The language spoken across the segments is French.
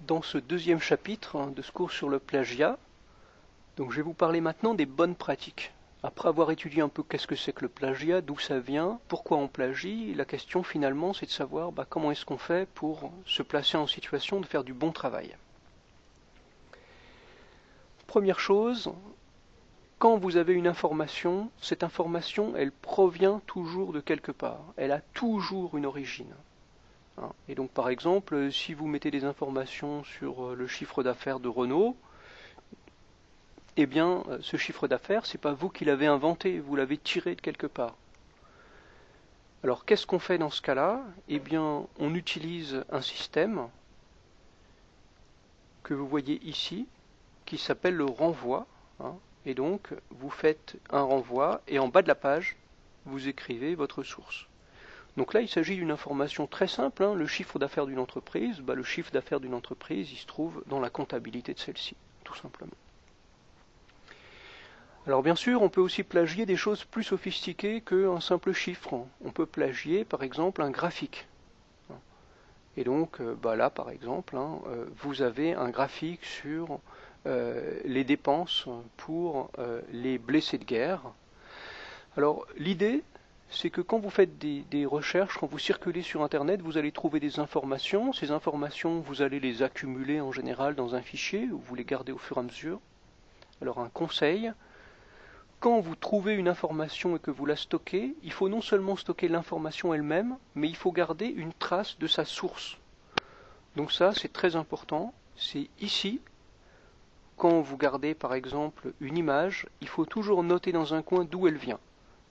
dans ce deuxième chapitre de ce cours sur le plagiat. Donc je vais vous parler maintenant des bonnes pratiques. Après avoir étudié un peu qu'est-ce que c'est que le plagiat, d'où ça vient, pourquoi on plagie, la question finalement c'est de savoir comment est-ce qu'on fait pour se placer en situation de faire du bon travail. Première chose, quand vous avez une information, cette information elle provient toujours de quelque part, elle a toujours une origine. Et donc par exemple, si vous mettez des informations sur le chiffre d'affaires de Renault, eh bien ce chiffre d'affaires, c'est pas vous qui l'avez inventé, vous l'avez tiré de quelque part. Alors qu'est-ce qu'on fait dans ce cas-là? Eh bien on utilise un système que vous voyez ici, qui s'appelle le renvoi. Et donc vous faites un renvoi et en bas de la page, vous écrivez votre source. Donc là, il s'agit d'une information très simple, le chiffre d'affaires d'une entreprise. Le chiffre d'affaires d'une entreprise, il se trouve dans la comptabilité de celle-ci, tout simplement. Alors bien sûr, on peut aussi plagier des choses plus sophistiquées qu'un simple chiffre. On peut plagier, par exemple, un graphique. Et donc, là, par exemple, vous avez un graphique sur les dépenses pour les blessés de guerre. Alors, l'idée, c'est que quand vous faites des recherches, quand vous circulez sur Internet, vous allez trouver des informations. Ces informations, vous allez les accumuler en général dans un fichier, ou vous les gardez au fur et à mesure. Alors un conseil, quand vous trouvez une information et que vous la stockez, il faut non seulement stocker l'information elle-même, mais il faut garder une trace de sa source. Donc ça, c'est très important. C'est ici, quand vous gardez par exemple une image, il faut toujours noter dans un coin d'où elle vient.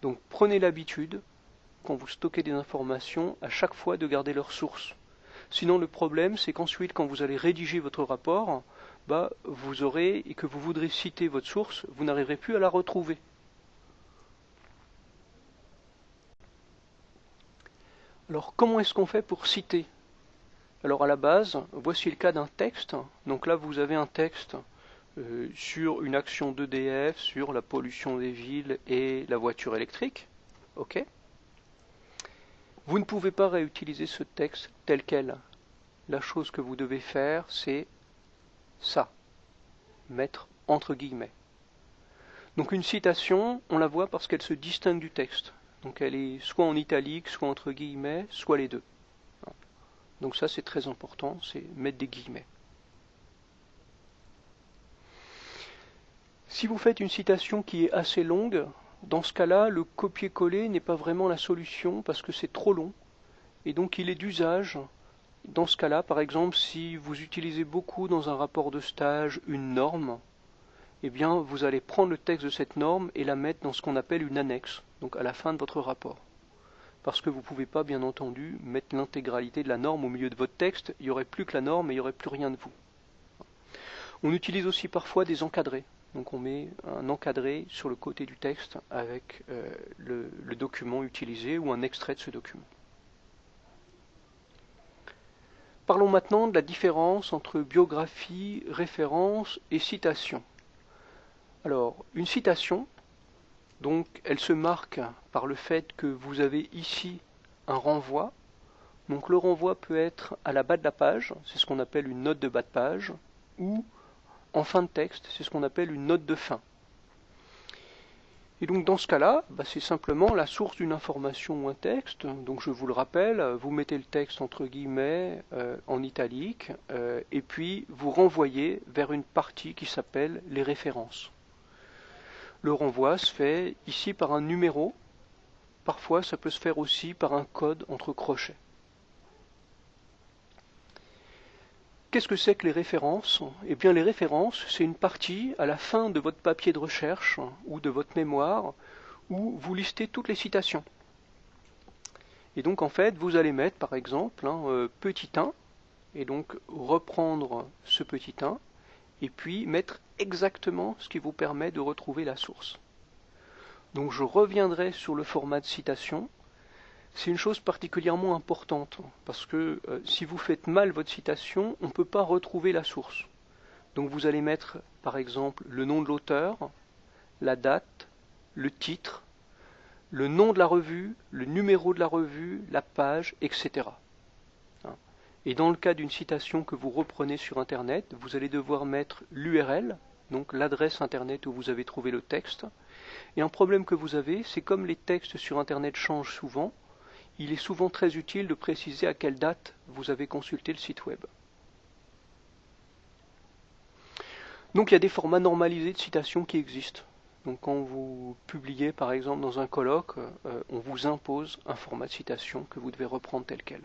Donc prenez l'habitude, quand vous stockez des informations, à chaque fois de garder leur source. Sinon le problème c'est qu'ensuite quand vous allez rédiger votre rapport, vous aurez, et que vous voudrez citer votre source, vous n'arriverez plus à la retrouver. Alors comment est-ce qu'on fait pour citer? Alors à la base, voici le cas d'un texte. Donc là vous avez un texte sur une action d'EDF, sur la pollution des villes et la voiture électrique. Ok. Vous ne pouvez pas réutiliser ce texte tel quel. La chose que vous devez faire, c'est ça, mettre entre guillemets. Donc une citation, on la voit parce qu'elle se distingue du texte. Donc elle est soit en italique, soit entre guillemets, soit les deux. Donc ça c'est très important, c'est mettre des guillemets. Si vous faites une citation qui est assez longue, dans ce cas-là, le copier-coller n'est pas vraiment la solution parce que c'est trop long. Et donc il est d'usage, dans ce cas-là, par exemple, si vous utilisez beaucoup dans un rapport de stage une norme, eh bien vous allez prendre le texte de cette norme et la mettre dans ce qu'on appelle une annexe, donc à la fin de votre rapport. Parce que vous ne pouvez pas, bien entendu, mettre l'intégralité de la norme au milieu de votre texte, il n'y aurait plus que la norme et il n'y aurait plus rien de vous. On utilise aussi parfois des encadrés. Donc on met un encadré sur le côté du texte avec le document utilisé ou un extrait de ce document. Parlons maintenant de la différence entre biographie, référence et citation. Alors, une citation, donc, elle se marque par le fait que vous avez ici un renvoi. Donc le renvoi peut être à la bas de la page, c'est ce qu'on appelle une note de bas de page, ou en fin de texte, c'est ce qu'on appelle une note de fin. Et donc dans ce cas-là, c'est simplement la source d'une information ou un texte. Donc je vous le rappelle, vous mettez le texte entre guillemets en italique, et puis vous renvoyez vers une partie qui s'appelle les références. Le renvoi se fait ici par un numéro, parfois ça peut se faire aussi par un code entre crochets. Qu'est-ce que c'est que les références? Eh bien les références, c'est une partie à la fin de votre papier de recherche ou de votre mémoire où vous listez toutes les citations. Et donc en fait, vous allez mettre par exemple petit 1, et donc reprendre ce petit 1, et puis mettre exactement ce qui vous permet de retrouver la source. Donc je reviendrai sur le format de citation. C'est une chose particulièrement importante, parce que si vous faites mal votre citation, on ne peut pas retrouver la source. Donc vous allez mettre, par exemple, le nom de l'auteur, la date, le titre, le nom de la revue, le numéro de la revue, la page, etc. Et dans le cas d'une citation que vous reprenez sur Internet, vous allez devoir mettre l'URL, donc l'adresse Internet où vous avez trouvé le texte. Et un problème que vous avez, c'est comme les textes sur Internet changent souvent, il est souvent très utile de préciser à quelle date vous avez consulté le site web. Donc il y a des formats normalisés de citations qui existent. Donc quand vous publiez par exemple dans un colloque, on vous impose un format de citation que vous devez reprendre tel quel.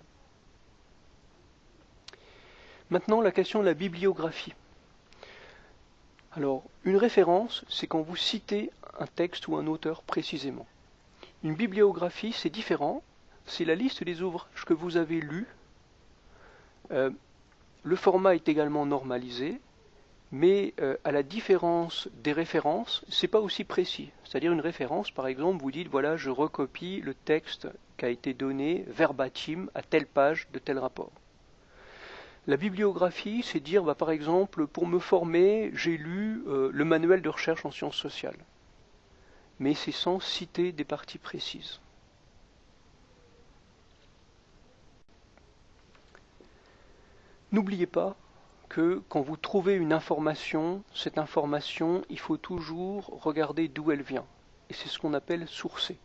Maintenant la question de la bibliographie. Alors une référence, c'est quand vous citez un texte ou un auteur précisément. Une bibliographie, c'est différent, c'est la liste des ouvrages que vous avez lus. Le format est également normalisé, mais à la différence des références, c'est pas aussi précis. C'est-à-dire une référence, par exemple, vous dites voilà, je recopie le texte qui a été donné verbatim à telle page de tel rapport. La bibliographie, c'est dire par exemple, pour me former, j'ai lu le manuel de recherche en sciences sociales. Mais c'est sans citer des parties précises. N'oubliez pas que quand vous trouvez une information, cette information, il faut toujours regarder d'où elle vient. Et c'est ce qu'on appelle sourcer.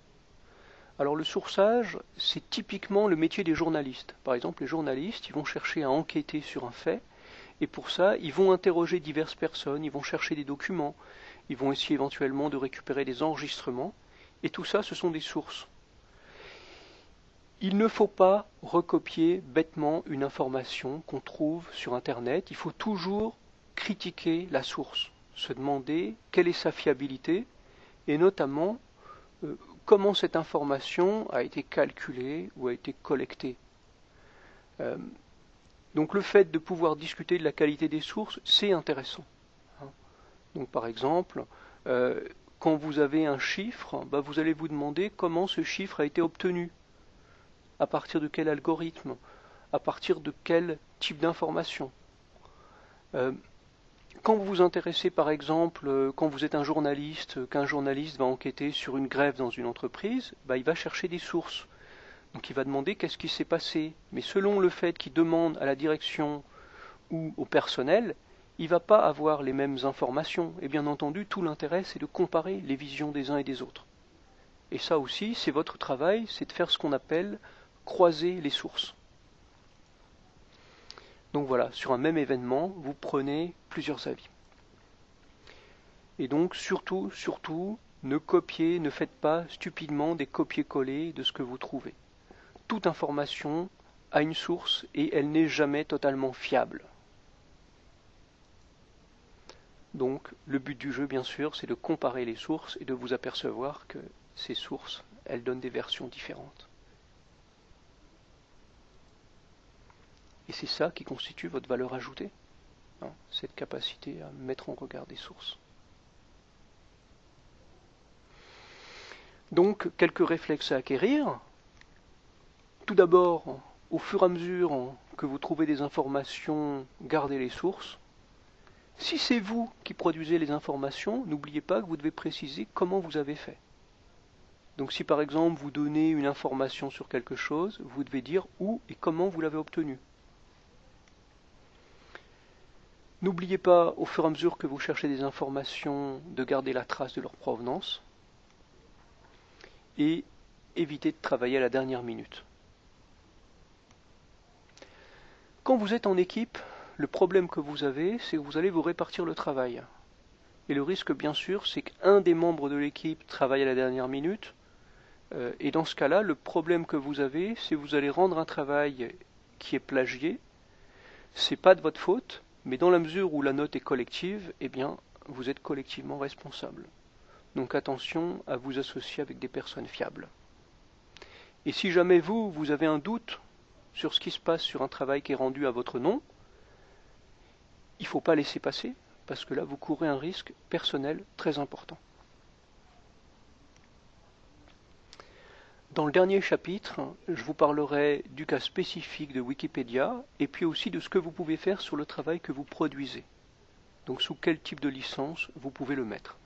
Alors le sourçage, c'est typiquement le métier des journalistes. Par exemple, les journalistes, ils vont chercher à enquêter sur un fait, et pour ça, ils vont interroger diverses personnes, ils vont chercher des documents, ils vont essayer éventuellement de récupérer des enregistrements, et tout ça, ce sont des sources. Il ne faut pas recopier bêtement une information qu'on trouve sur Internet, il faut toujours critiquer la source, se demander quelle est sa fiabilité, et notamment comment cette information a été calculée ou a été collectée. Donc le fait de pouvoir discuter de la qualité des sources, c'est intéressant. Donc par exemple, quand vous avez un chiffre, vous allez vous demander comment ce chiffre a été obtenu, à partir de quel algorithme, à partir de quel type d'information. Quand vous vous intéressez par exemple, quand vous êtes un journaliste, qu'un journaliste va enquêter sur une grève dans une entreprise, il va chercher des sources. Donc il va demander qu'est-ce qui s'est passé. Mais selon le fait qu'il demande à la direction ou au personnel, il ne va pas avoir les mêmes informations. Et bien entendu, tout l'intérêt, c'est de comparer les visions des uns et des autres. Et ça aussi, c'est votre travail, c'est de faire ce qu'on appelle croiser les sources. Donc voilà, sur un même événement, vous prenez plusieurs avis. Et donc surtout, ne copiez, ne faites pas stupidement des copier-coller de ce que vous trouvez. Toute information a une source et elle n'est jamais totalement fiable. Donc le but du jeu, bien sûr, c'est de comparer les sources et de vous apercevoir que ces sources, elles donnent des versions différentes. Et c'est ça qui constitue votre valeur ajoutée, cette capacité à mettre en regard des sources. Donc, quelques réflexes à acquérir. Tout d'abord, au fur et à mesure que vous trouvez des informations, gardez les sources. Si c'est vous qui produisez les informations, n'oubliez pas que vous devez préciser comment vous avez fait. Donc si par exemple vous donnez une information sur quelque chose, vous devez dire où et comment vous l'avez obtenue. N'oubliez pas, au fur et à mesure que vous cherchez des informations, de garder la trace de leur provenance. Et évitez de travailler à la dernière minute. Quand vous êtes en équipe, le problème que vous avez, c'est que vous allez vous répartir le travail. Et le risque, bien sûr, c'est qu'un des membres de l'équipe travaille à la dernière minute. Et dans ce cas-là, le problème que vous avez, c'est que vous allez rendre un travail qui est plagié. C'est pas de votre faute, mais dans la mesure où la note est collective, eh bien, vous êtes collectivement responsable. Donc attention à vous associer avec des personnes fiables. Et si jamais vous avez un doute sur ce qui se passe sur un travail qui est rendu à votre nom, il ne faut pas laisser passer, parce que là, vous courez un risque personnel très important. Dans le dernier chapitre, je vous parlerai du cas spécifique de Wikipédia et puis aussi de ce que vous pouvez faire sur le travail que vous produisez. Donc sous quel type de licence vous pouvez le mettre.